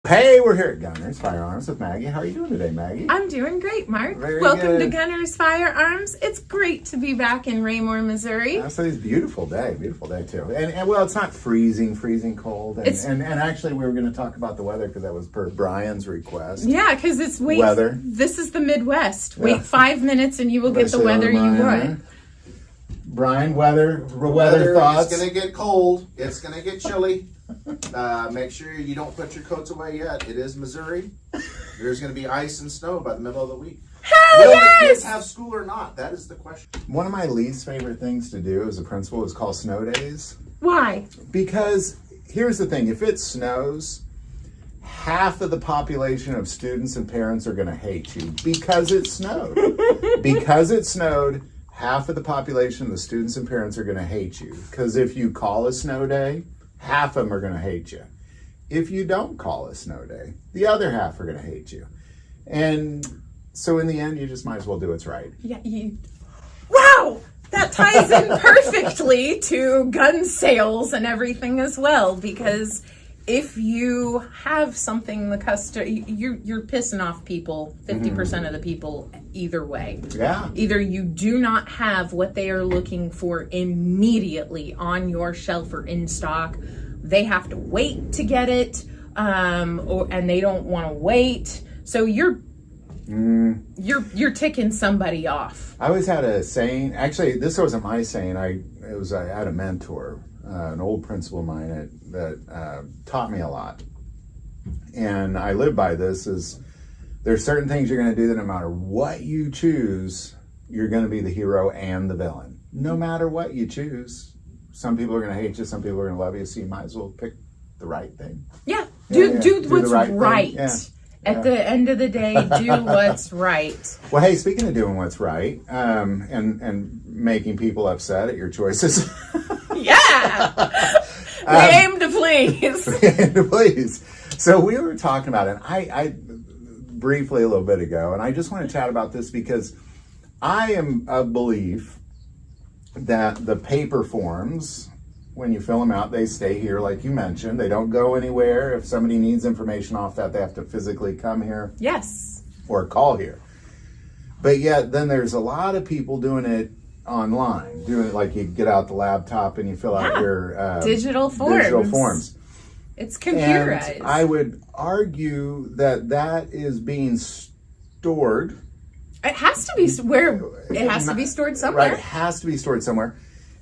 Hey, we're here at Gunners Firearms with Maggie. How are you doing today, Maggie? I'm doing great, Mark. Welcome to Gunners Firearms. It's great to be back in Raymore, Missouri. So it's a beautiful day too. And well, it's not freezing cold. And actually, we were going to talk about the weather because that was per Brian's request. Yeah, because it's weather. This is the Midwest. Wait 5 minutes and you will get the weather you want. Brian, weather thoughts. It's going to get cold. It's going to get chilly. Make sure you don't put your coats away yet. It is Missouri. There's going to be ice and snow by the middle of the week. Hell Will yes! the kids have school or not? That is the question. One of my least favorite things to do as a principal is call snow days. Why? Because here's the thing. If it snows, half of the population of students and parents are going to hate you because it snowed. Because it snowed, half of the population of the students and parents are going to hate you. Because if you call a snow day, half of them are going to hate you. If you don't call a snow day, the other half are going to hate you. And so in the end, you just might as well do what's right. Yeah. Wow! That ties in perfectly to gun sales and everything as well, because if you have something you're pissing off people, 50% of the people either way. Yeah. Either you do not have what they are looking for immediately on your shelf or in stock, they have to wait to get it, and they don't want to wait. So you're ticking somebody off. I always had a saying. Actually, this wasn't my saying. I had a mentor, an old principal of mine that taught me a lot, and I live by this. Is there's certain things you're going to do that no matter what you choose, you're going to be the hero and the villain. No matter what you choose, some people are going to hate you, some people are going to love you. So you might as well pick the right thing. Yeah, do what's right. Yeah. At the end of the day, do what's right. Well, hey, speaking of doing what's right, and making people upset at your choices. Yeah! We aim to please. We aim to please. So we were talking about it, I briefly a little bit ago, and I just want to chat about this because I am of belief that the paper forms, when you fill them out, they stay here, like you mentioned. They don't go anywhere. If somebody needs information off that, they have to physically come here. Yes. Or call here. But yet, then there's a lot of people doing it online. Doing it like you get out the laptop and you fill out your digital forms. It's computerized. And I would argue that is being stored. It has to be to be stored somewhere. Right, it has to be stored somewhere.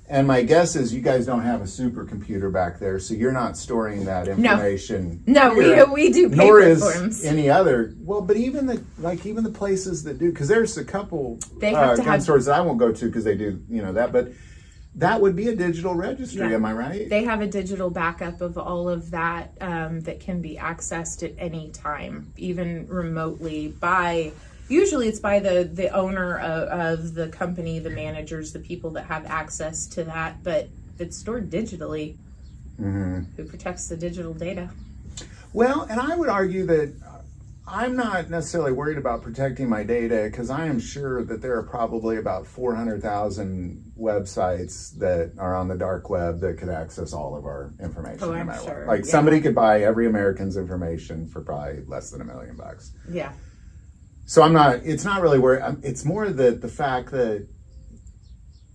And my guess is you guys don't have a supercomputer back there, so you're not storing that information. No, we do paper nor is forms. Any other. Well, but even the places that do, because there's a couple gun stores that I won't go to because they do that, but that would be a digital registry. Am I right? They have a digital backup of all of that that can be accessed at any time, even remotely by. Usually it's by the owner of the company, the managers, the people that have access to that, but it's stored digitally. Who protects the digital data? Well, and I would argue that I'm not necessarily worried about protecting my data because I am sure that there are probably about 400,000 websites that are on the dark web that could access all of our information. Oh, I'm sure. Like somebody could buy every American's information for probably less than $1 million. Yeah. So it's not really where, it's more the fact that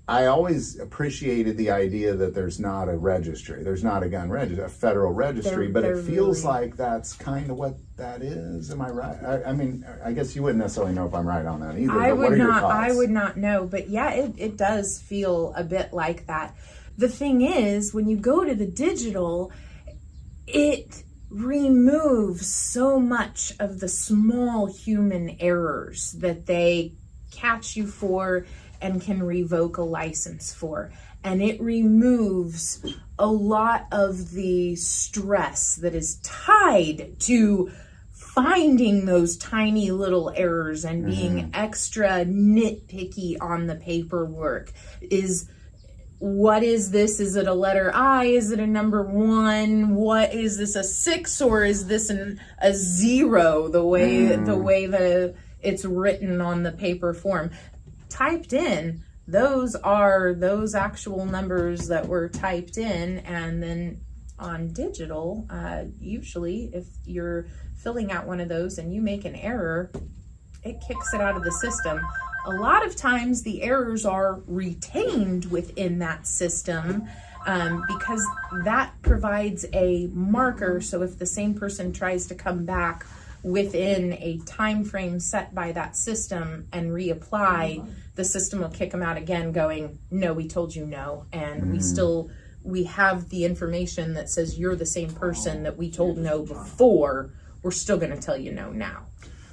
I always appreciated the idea that there's not a registry. There's not a gun registry, a federal registry, but it feels like that's kind of what that is. Am I right? I mean, I guess you wouldn't necessarily know if I'm right on that either. I would not know, but yeah, it does feel a bit like that. The thing is, when you go to the digital, it removes so much of the small human errors that they catch you for and can revoke a license for. And it removes a lot of the stress that is tied to finding those tiny little errors and being extra nitpicky on the paperwork. What is this? Is it a letter I? Is it a number 1? What is this, a 6 or is this a 0? The way that it's written on the paper form. Typed in, those are those actual numbers that were typed in, and then on digital, usually if you're filling out one of those and you make an error, it kicks it out of the system. A lot of times the errors are retained within that system because that provides a marker. So if the same person tries to come back within a time frame set by that system and reapply, the system will kick them out again going, no, we told you no. And we have the information that says you're the same person that we told no before. We're still going to tell you no now.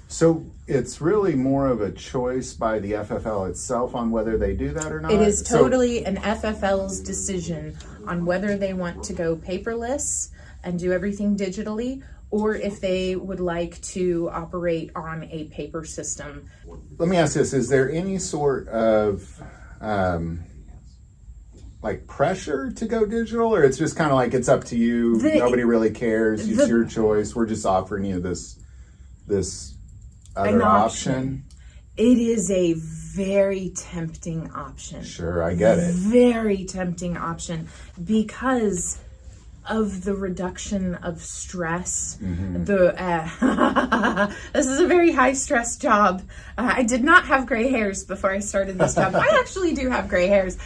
So it's really more of a choice by the FFL itself on whether they do that or not? It is totally an FFL's decision on whether they want to go paperless and do everything digitally, or if they would like to operate on a paper system. Let me ask this, is there any sort of like pressure to go digital, or it's just kind of like it's up to you, nobody really cares, it's your choice, we're just offering you this other option? It is a very tempting option. Sure, I get it. Very tempting option because of the reduction of stress. This is a very high stress job. I did not have gray hairs before I started this job. I actually do have gray hairs.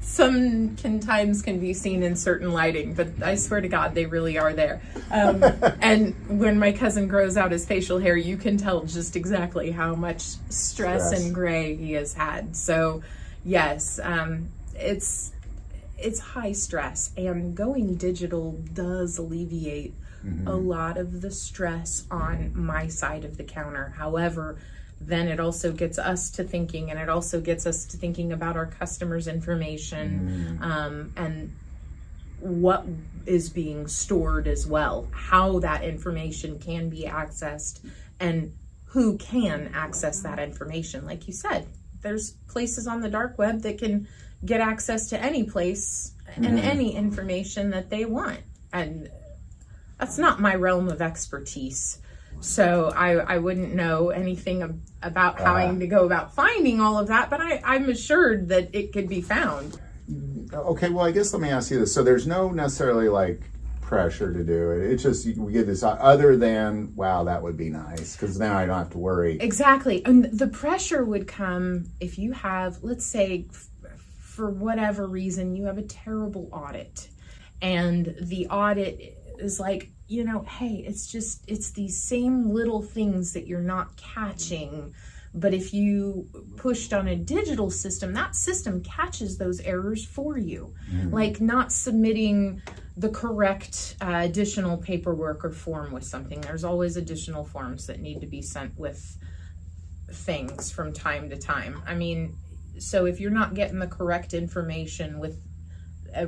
Sometimes can be seen in certain lighting, but I swear to God, they really are there. And when my cousin grows out his facial hair, you can tell just exactly how much stress and gray he has had. So yes, it's high stress, and going digital does alleviate a lot of the stress on my side of the counter. However, then it also gets us to thinking, and it also gets us to thinking about our customers' information and what is being stored as well, how that information can be accessed, and who can access that information. Like you said, there's places on the dark web that can get access to any place and any information that they want. And that's not my realm of expertise. So I wouldn't know anything about how to go about finding all of that, but I'm assured that it could be found. Okay, well, I guess let me ask you this. So there's no necessarily like pressure to do it. It's just we get this other than, wow, that would be nice, because now I don't have to worry. Exactly. And the pressure would come if you have, let's say, for whatever reason, you have a terrible audit, and the audit is like, you know, hey, it's these same little things that you're not catching. But if you pushed on a digital system, that system catches those errors for you. Like not submitting the correct additional paperwork or form with something. There's always additional forms that need to be sent with things from time to time. I mean, so if you're not getting the correct information with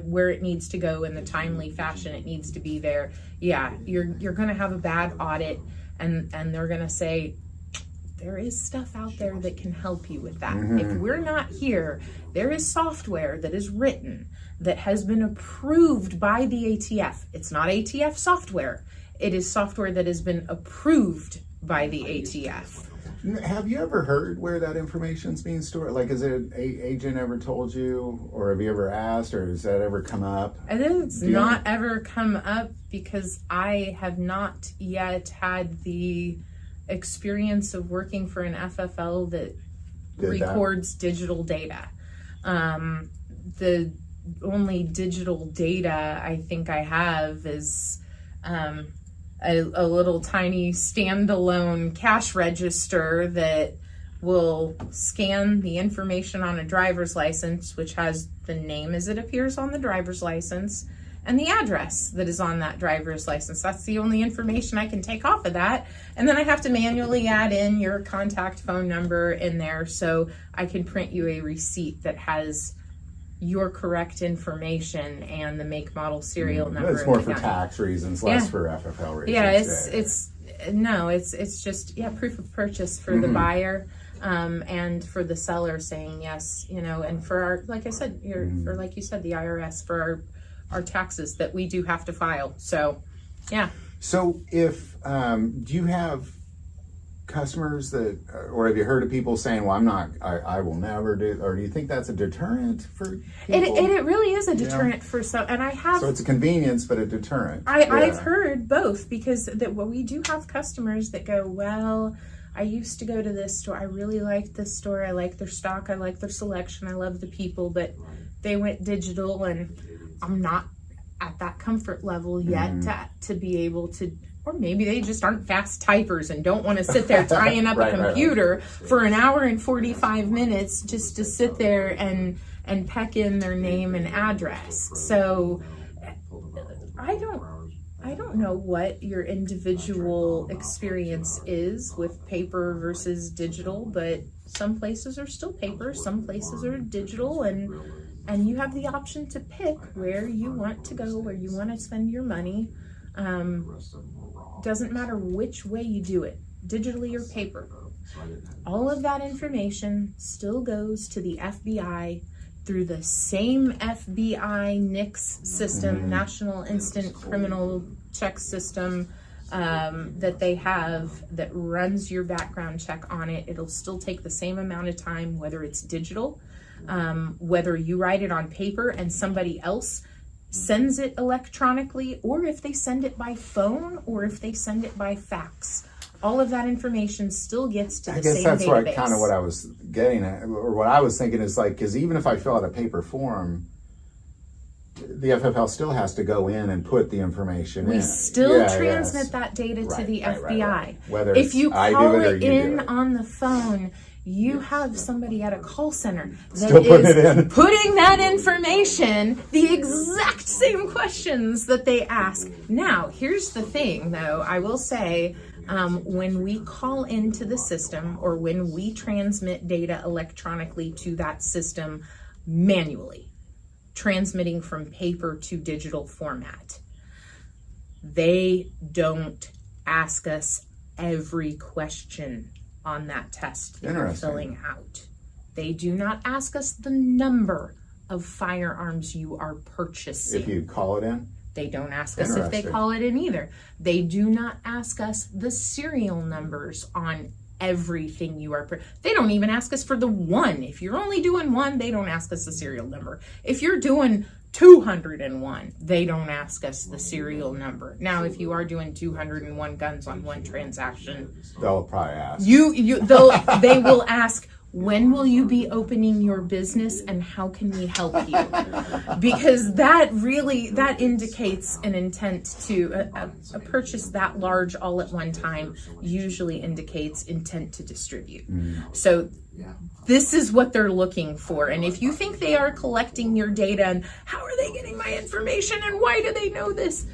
where it needs to go in the timely fashion it needs to be there, yeah, you're going to have a bad audit, and they're going to say, there is stuff out there that can help you with that. If we're not here, there is software that is written that has been approved by the ATF. It's not ATF software. It is software that has been approved by the ATF. Have you ever heard where that information's being stored? Like, has an agent ever told you, or have you ever asked, or has that ever come up? It's not ever come up because I have not yet had the experience of working for an FFL that records digital data. The only digital data I think I have is a little tiny standalone cash register that will scan the information on a driver's license, which has the name as it appears on the driver's license and the address that is on that driver's license. That's the only information I can take off of that. And then I have to manually add in your contact phone number in there so I can print you a receipt that has your correct information and the make, model, serial number. It's more for tax reasons, less for FFL reasons. Yeah, it's just proof of purchase for the buyer, and for the seller saying yes, you know, and for our, like I said, for like you said, the IRS, for our taxes that we do have to file. So, yeah. So if do you have customers that, or have you heard of people saying, well, I will never do, or do you think that's a deterrent for people? It really is a deterrent for some, and I have. So it's a convenience, but a deterrent. I've heard both, because we do have customers that go, well, I used to go to this store. I really liked this store. I like their stock. I like their selection. I love the people, but they went digital, and I'm not at that comfort level yet to be able to, or maybe they just aren't fast typers and don't want to sit there tying up a computer for an hour and 45 minutes just to sit there and peck in their name and address. So I don't know what your individual experience is with paper versus digital, but some places are still paper, some places are digital, and you have the option to pick where you want to go, where you want to spend your money. Doesn't matter which way you do it, digitally or paper. All of that information still goes to the FBI through the same FBI NICS system, National Instant Criminal Check System, that they have that runs your background check on it. It'll still take the same amount of time, whether it's digital, whether you write it on paper and somebody else sends it electronically, or if they send it by phone, or if they send it by fax. All of that information still gets to the same database. I guess that's kind of what I was getting at, or what I was thinking is like, because even if I fill out a paper form, the FFL still has to go in and put the information in. We still transmit that data to the FBI. Right. Whether if you I call do it or it you in do it. on the phone, you have somebody at a call center that Still putting it in. putting that information, the exact same questions that they ask. Now, here's the thing, though. I will say, when we call into the system, or when we transmit data electronically to that system manually, transmitting from paper to digital format, they don't ask us every question on that test that you're filling out. They do not ask us the number of firearms you are purchasing. If you call it in? They don't ask us if they call it in either. They do not ask us the serial numbers on everything you are. They don't even ask us for the one. If you're only doing one, they don't ask us the serial number. If you're doing 201, they don't ask us the serial number. Now, if you are doing 201 guns on one transaction, they'll probably ask. They will ask, when will you be opening your business and how can we help you? Because that indicates an intent to a purchase that large all at one time usually indicates intent to distribute. So this is what they're looking for. And if you think they are collecting your data and how are they getting my information and why do they know this?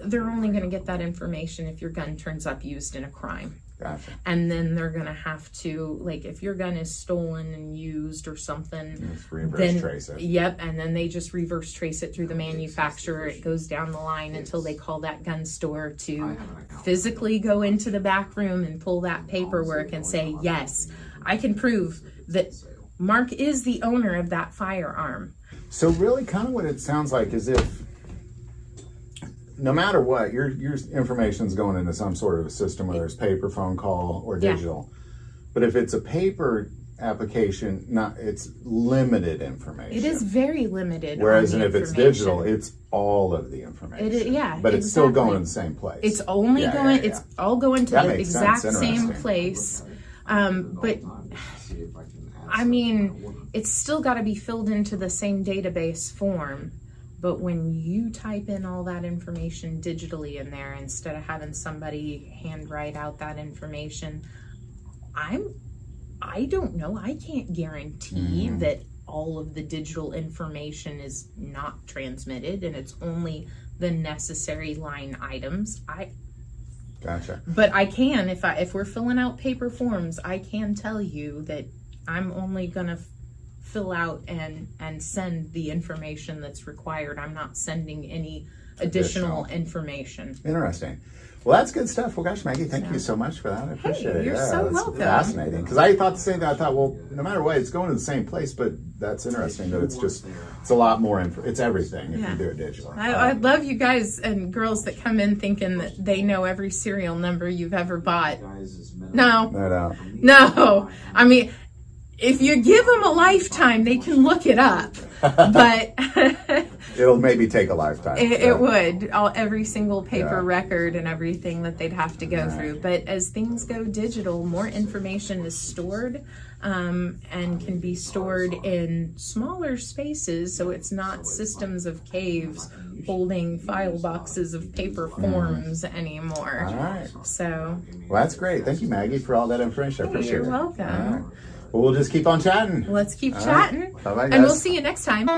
They're only going to get that information if your gun turns up used in a crime. Gotcha. And then they're going to have to, like, if your gun is stolen and used or something, trace it. Yep, and then they just reverse trace it through the manufacturer. It goes down the line until they call that gun store to physically go into the back room and pull that paperwork and say, yes, I can prove that Mark is the owner of that firearm. So really kind of what it sounds like is if no matter what, your information's going into some sort of a system, whether it's paper, phone call, or digital. But if it's a paper application, it's limited information. It is very limited. Whereas if it's digital, it's all of the information. But it's still going in the same place. It's only going. It's all going to the exact same place. But I mean, it's still got to be filled into the same database form. But when you type in all that information digitally in there, instead of having somebody handwrite out that information, I don't know. I can't guarantee that all of the digital information is not transmitted and it's only the necessary line items. Gotcha. But I can, if we're filling out paper forms, I can tell you that I'm only gonna fill out and send the information that's required. I'm not sending any additional information. Interesting. Well, that's good stuff. Well, gosh, Maggie, thank you so much for that. I appreciate it. You're so that's welcome. fascinating. Because I thought the same thing. I thought, well, no matter what, it's going to the same place, but that's interesting that it's a lot more it's everything if you do it digital. I love you guys and girls that come in thinking that they know every serial number you've ever bought. No. I mean, if you give them a lifetime, they can look it up. But it'll maybe take a lifetime. It would. Every single paper record and everything that they'd have to go through. But as things go digital, more information is stored and can be stored in smaller spaces. So it's not systems of caves holding file boxes of paper forms anymore. All right. So. Well, that's great. Thank you, Maggie, for all that information. I appreciate it. You're welcome. All right. Well, we'll just keep on chatting. Let's keep chatting. Bye-bye, and guys. we'll see you next time.